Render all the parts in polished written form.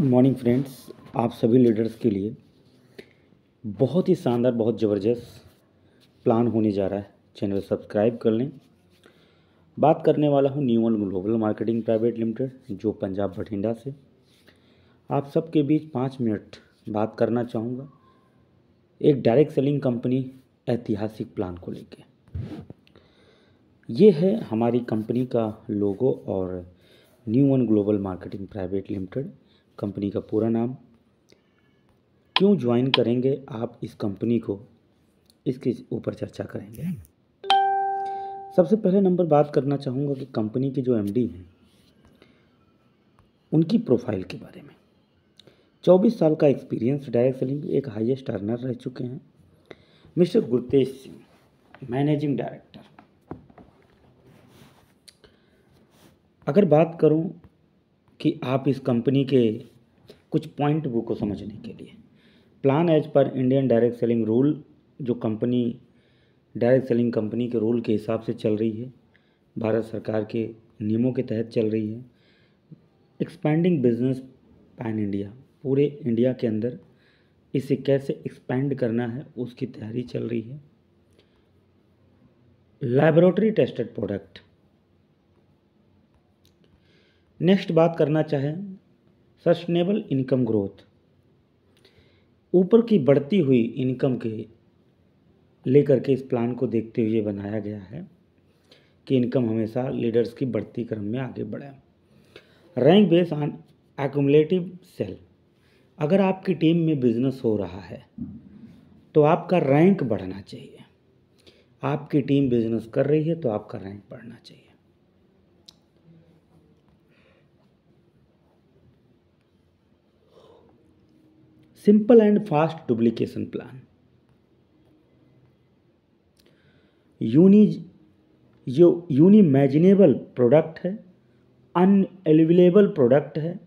Morning friends, आप सभी leaders के लिए बहुत ही शानदार, बहुत ज़बरदस्त प्लान होने जा रहा है। चैनल सब्सक्राइब कर लें। बात करने वाला हूँ new one global marketing private limited, जो पंजाब बठिंडा से। आप सबके बीच 5 मिनट बात करना चाहूँगा एक डायरेक्ट सेलिंग कंपनी ऐतिहासिक प्लान को लेके। ये है हमारी कंपनी का लोगो और new one global marketing private limited company का पूरा नाम। क्यों ज्वाइन करेंगे आप इस कंपनी को, इसके ऊपर चर्चा करेंगे। सबसे पहले नंबर बात करना चाहूँगा कि कंपनी के जो एमडी हैं उनकी प्रोफाइल के बारे में। 24 साल का एक्सपीरियंस डायरेक्ट सेलिंग, एक हाईएस्ट अर्नर रह चुके हैं mister Gurtej Singh, managing director. अगर बात करूं कि आप इस कंपनी के कुछ पॉइंट बुक को समझने के लिए, plan as per Indian direct selling rule, जो कंपनी डायरेक्ट सेलिंग कंपनी के रूल के हिसाब से चल रही है, भारत सरकार के नियमों के तहत चल रही है। एक्सपैंडिंग बिजनेस पैन इंडिया, पूरे इंडिया के अंदर इसे कैसे एक्सपैंड करना है उसकी तैयारी चल रही है। Laboratory tested product. नेक्स्ट बात करना चाहें सस्टेनेबल इनकम ग्रोथ, ऊपर की बढ़ती हुई इनकम के लेकर के इस प्लान को देखते हुए बनाया गया है कि इनकम हमेशा लीडर्स की बढ़ती क्रम में आगे बढ़े। रैंक बेस ऑन एक्युमुलेटिव सेल, अगर आपकी टीम में बिजनेस हो रहा है तो आपका रैंक बढ़ना चाहिए। आपकी टीम बिजनेस कर रही है तो आपका रैंक बढ़ना चाहिए। Simple and fast duplication plan, unimaginable product है, अनअवेलेबल प्रोडक्ट है,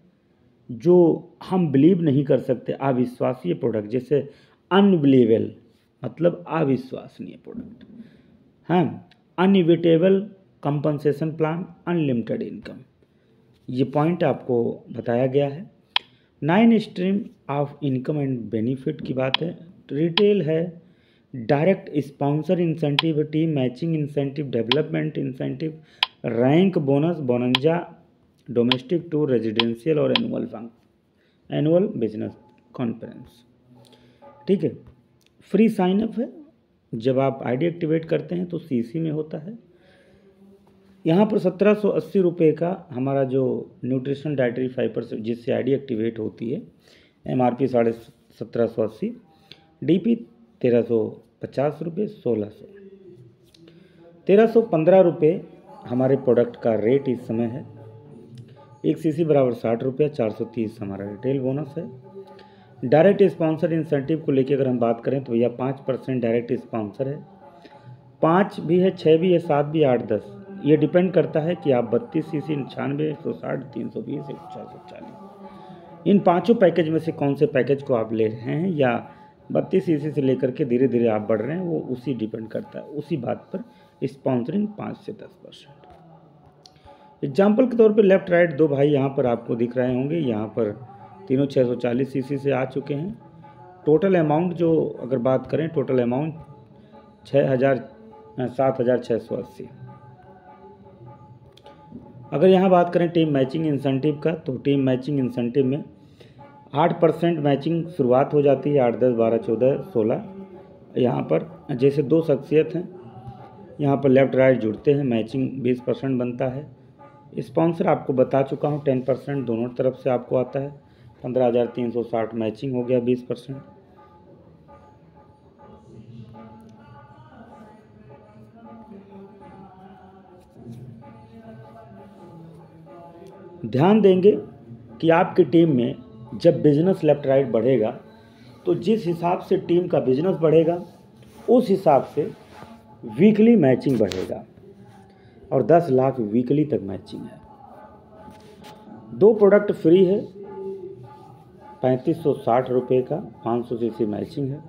जो हम बिलीव नहीं कर सकते, अविश्वसनीय प्रोडक्ट। जैसे अनबिलीवेबल मतलब अविश्वसनीय प्रोडक्ट। हाँ, inevitable compensation plan, unlimited income, ये पॉइंट आपको बताया गया है। 9 stream of income and benefit की बात है। रिटेल है, direct sponsor incentive, team matching incentive, development incentive, rank bonus, bonanza, domestic tour, residential और एनुअल बिजनेस कॉन्फ्रेंस। ठीक है, फ्री साइन अप है। जब आप आईडी एक्टिवेट करते हैं तो सीसी में होता है। यहाँ पर 1780 रुपये का हमारा जो न्यूट्रिशन डाइटरी फाइबर जिससे आईडी एक्टिवेट होती है, MRP 1780, DP 1350 रुपये, 1600, 1315 रुपये हमारे प्रोडक्ट का रेट इस समय है। 1 सीसी बराबर 60 रुपये, 430 हमारा रिटेल बोनस है। डायरेक्ट स्पॉन्सर इंसेंटिव को लेकर अगर हम बात करें तो भैया 5% डायरेक्ट स्पॉन्सर है। 5 भी है, 6 भी है, 7 भी, 8, 10, ये डिपेंड करता है कि आप 32 सीसी, 96, 160, 320, 440 इन पांचों पैकेज में से कौन से पैकेज को आप ले रहे हैं, या 32 सीसी से लेकर के धीरे धीरे आप बढ़ रहे हैं, वो उसी डिपेंड करता है, उसी बात पर स्पॉन्सरिंग 5 से 10%। एग्जाम्पल के तौर पे लेफ्ट राइट दो भाई यहाँ पर आपको दिख रहे होंगे, यहाँ पर तीनों 640 सीसी से आ चुके हैं। टोटल अमाउंट जो अगर बात करें, टोटल अमाउंट 7680। अगर यहाँ बात करें टीम मैचिंग इंसेंटिव का, तो टीम मैचिंग इंसेंटिव में 8% मैचिंग शुरुआत हो जाती है, 8, 10, 12, 14, 16। यहाँ पर जैसे दो शख्सियत हैं, यहाँ पर लेफ़्ट राइट जुड़ते हैं, मैचिंग 20% बनता है। स्पॉन्सर आपको बता चुका हूँ, 10% दोनों तरफ से आपको आता है, 15,360 मैचिंग हो गया, 20%। ध्यान देंगे कि आपकी टीम में जब बिजनेस लेफ्ट राइट बढ़ेगा तो जिस हिसाब से टीम का बिजनेस बढ़ेगा उस हिसाब से वीकली मैचिंग बढ़ेगा, और 10 लाख वीकली तक मैचिंग है। 2 प्रोडक्ट फ्री है, 3560 रुपये का, 500 सीसी मैचिंग है।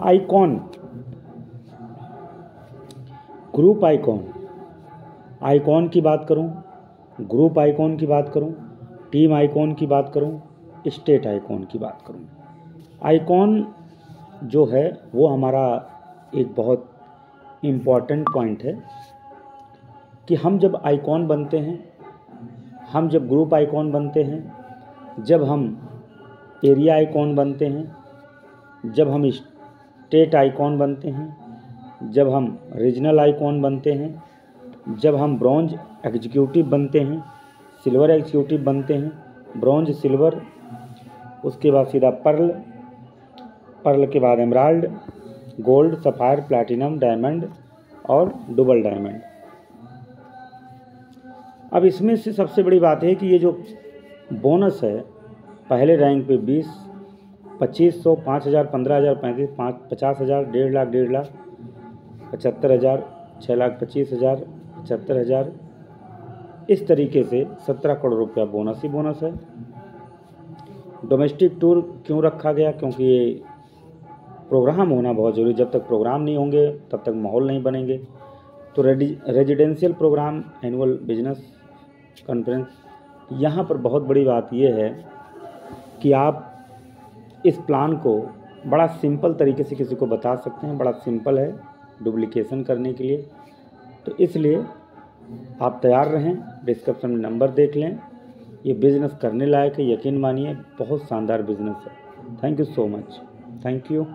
आइकॉन ग्रुप आइकॉन, आइकॉन की बात करूं, ग्रुप आइकॉन की बात करूं, टीम आइकॉन की बात करूं, स्टेट आइकॉन की बात करूं, आइकॉन जो है वो हमारा एक बहुत इम्पॉर्टेंट पॉइंट है कि हम जब आइकॉन बनते हैं, हम जब ग्रुप आइकॉन बनते हैं, जब हम एरिया आइकॉन बनते हैं, जब हम स्टेट आइकॉन बनते हैं, जब हम रीजनल आइकॉन बनते हैं, जब हम ब्रॉन्ज एग्जीक्यूटिव बनते हैं, सिल्वर एग्जीक्यूटिव बनते हैं, ब्रॉन्ज सिल्वर, उसके बाद सीधा पर्ल, पर्ल के बाद emerald, gold, sapphire, platinum, diamond और डबल डायमंड। अब इसमें से सबसे बड़ी बात है कि ये जो बोनस है, पहले रैंक पे 20, 2500, 5000, 15000, 50,000, 1.5 लाख, 1.5 लाख, 75,000, 6,25,000, 75,000, इस तरीके से 17 करोड़ रुपया बोनस ही बोनस है। डोमेस्टिक टूर क्यों रखा गया? क्योंकि ये प्रोग्राम होना बहुत ज़रूरी, जब तक प्रोग्राम नहीं होंगे तब तक माहौल नहीं बनेंगे। तो residential programme, annual business conference, यहाँ पर बहुत बड़ी बात यह है कि आप इस प्लान को बड़ा सिंपल तरीके से किसी को बता सकते हैं, बड़ा सिंपल है डुप्लीकेशन करने के लिए। तो इसलिए आप तैयार रहें, डिस्क्रिप्शन में नंबर देख लें। ये बिज़नेस करने लायक है, यकीन मानिए बहुत शानदार बिज़नेस है। Thank you so much, thank you.